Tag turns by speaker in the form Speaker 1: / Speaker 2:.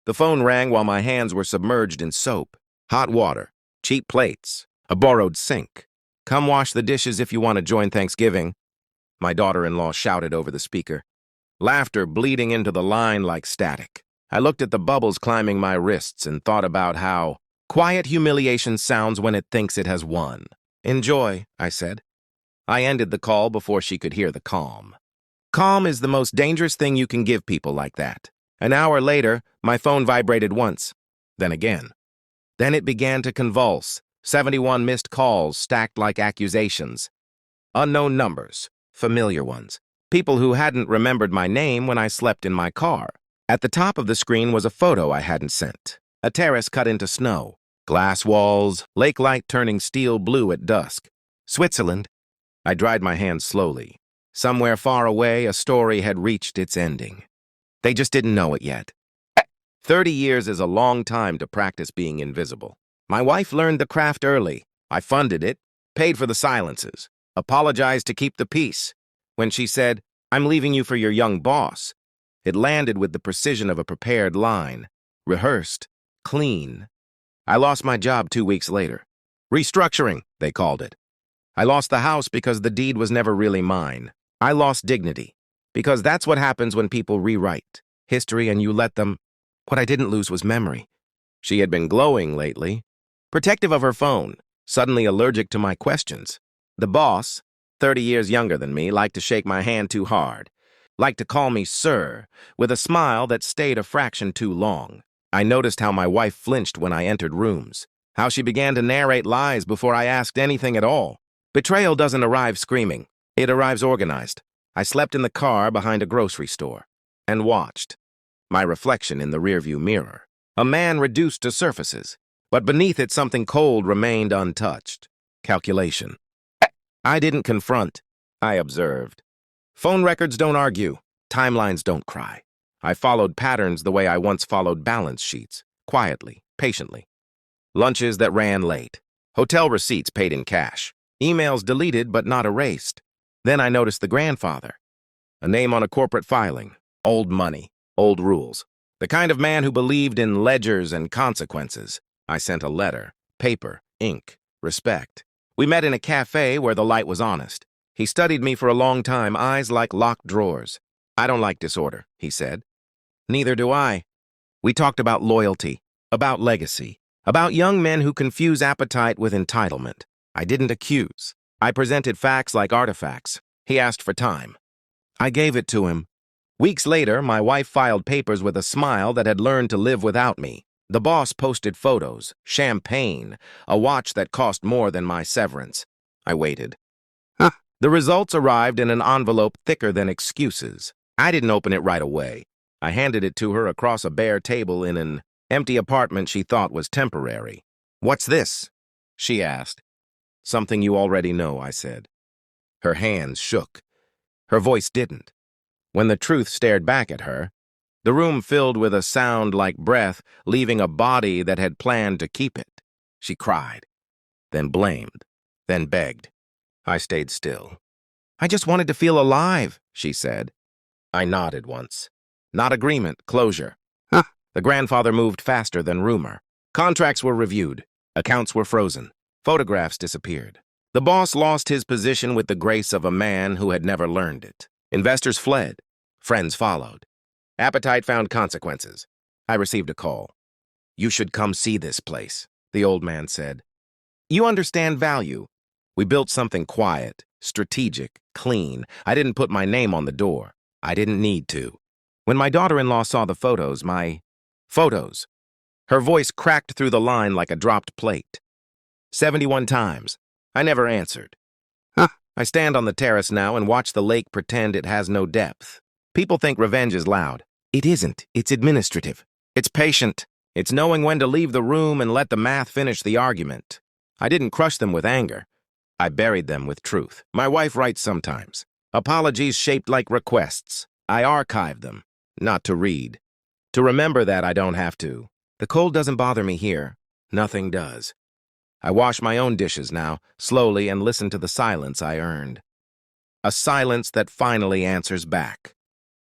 Speaker 1: The phone rang while my hands were submerged in soap, hot water, cheap plates, a borrowed sink. "Come wash the dishes if you want to join Thanksgiving," my daughter-in-law shouted over the speaker, laughter bleeding into the line like static. I looked at the bubbles climbing my wrists and thought about how quiet humiliation sounds when it thinks it has won. "Enjoy," I said. I ended the call before she could hear the calm. Calm is the most dangerous thing you can give people like that. An hour later, my phone vibrated once, then again. Then it began to convulse, 71 missed calls stacked like accusations. Unknown numbers, familiar ones. People who hadn't remembered my name when I slept in my car. At the top of the screen was a photo I hadn't sent. A terrace cut into snow. Glass walls, lake light turning steel blue at dusk. Switzerland. I dried my hands slowly. Somewhere far away, a story had reached its ending. They just didn't know it yet. 30 years is a long time to practice being invisible. My wife learned the craft early. I funded it, paid for the silences, apologized to keep the peace. When she said, "I'm leaving you for your young boss," it landed with the precision of a prepared line. Rehearsed, clean. I lost my job 2 weeks later. Restructuring, they called it. I lost the house because the deed was never really mine. I lost dignity, because that's what happens when people rewrite history and you let them. What I didn't lose was memory. She had been glowing lately, protective of her phone, suddenly allergic to my questions. The boss, 30 years younger than me, liked to shake my hand too hard, liked to call me sir, with a smile that stayed a fraction too long. I noticed how my wife flinched when I entered rooms, how she began to narrate lies before I asked anything at all. Betrayal doesn't arrive screaming. It arrives organized. I slept in the car behind a grocery store and watched my reflection in the rearview mirror. A man reduced to surfaces, but beneath it something cold remained untouched. Calculation. I didn't confront. I observed. Phone records don't argue. Timelines don't cry. I followed patterns the way I once followed balance sheets, quietly, patiently. Lunches that ran late. Hotel receipts paid in cash. Emails deleted but not erased. Then I noticed the grandfather. A name on a corporate filing. Old money. Old rules. The kind of man who believed in ledgers and consequences. I sent a letter. Paper. Ink. Respect. We met in a cafe where the light was honest. He studied me for a long time, eyes like locked drawers. "I don't like disorder," he said. "Neither do I." We talked about loyalty, about legacy, about young men who confuse appetite with entitlement. I didn't accuse. I presented facts like artifacts. He asked for time. I gave it to him. Weeks later, my wife filed papers with a smile that had learned to live without me. The boss posted photos, champagne, a watch that cost more than my severance. I waited. The results arrived in an envelope thicker than excuses. I didn't open it right away. I handed it to her across a bare table in an empty apartment she thought was temporary. "What's this?" she asked. "Something you already know," I said. Her hands shook. Her voice didn't. When the truth stared back at her, the room filled with a sound like breath, leaving a body that had planned to keep it. She cried, then blamed, then begged. I stayed still. "I just wanted to feel alive," she said. I nodded once. Not agreement, closure. The grandfather moved faster than rumor. Contracts were reviewed. Accounts were frozen. Photographs disappeared. The boss lost his position with the grace of a man who had never learned it. Investors fled. Friends followed. Appetite found consequences. I received a call. "You should come see this place," the old man said. "You understand value." We built something quiet, strategic, clean. I didn't put my name on the door. I didn't need to. When my daughter-in-law saw the photos, her voice cracked through the line like a dropped plate. 71 times. I never answered. I stand on the terrace now and watch the lake pretend it has no depth. People think revenge is loud. It isn't. It's administrative. It's patient. It's knowing when to leave the room and let the math finish the argument. I didn't crush them with anger. I buried them with truth. My wife writes sometimes. Apologies shaped like requests. I archive them, not to read. To remember that I don't have to. The cold doesn't bother me here. Nothing does. I wash my own dishes now, slowly, and listen to the silence I earned. A silence that finally answers back.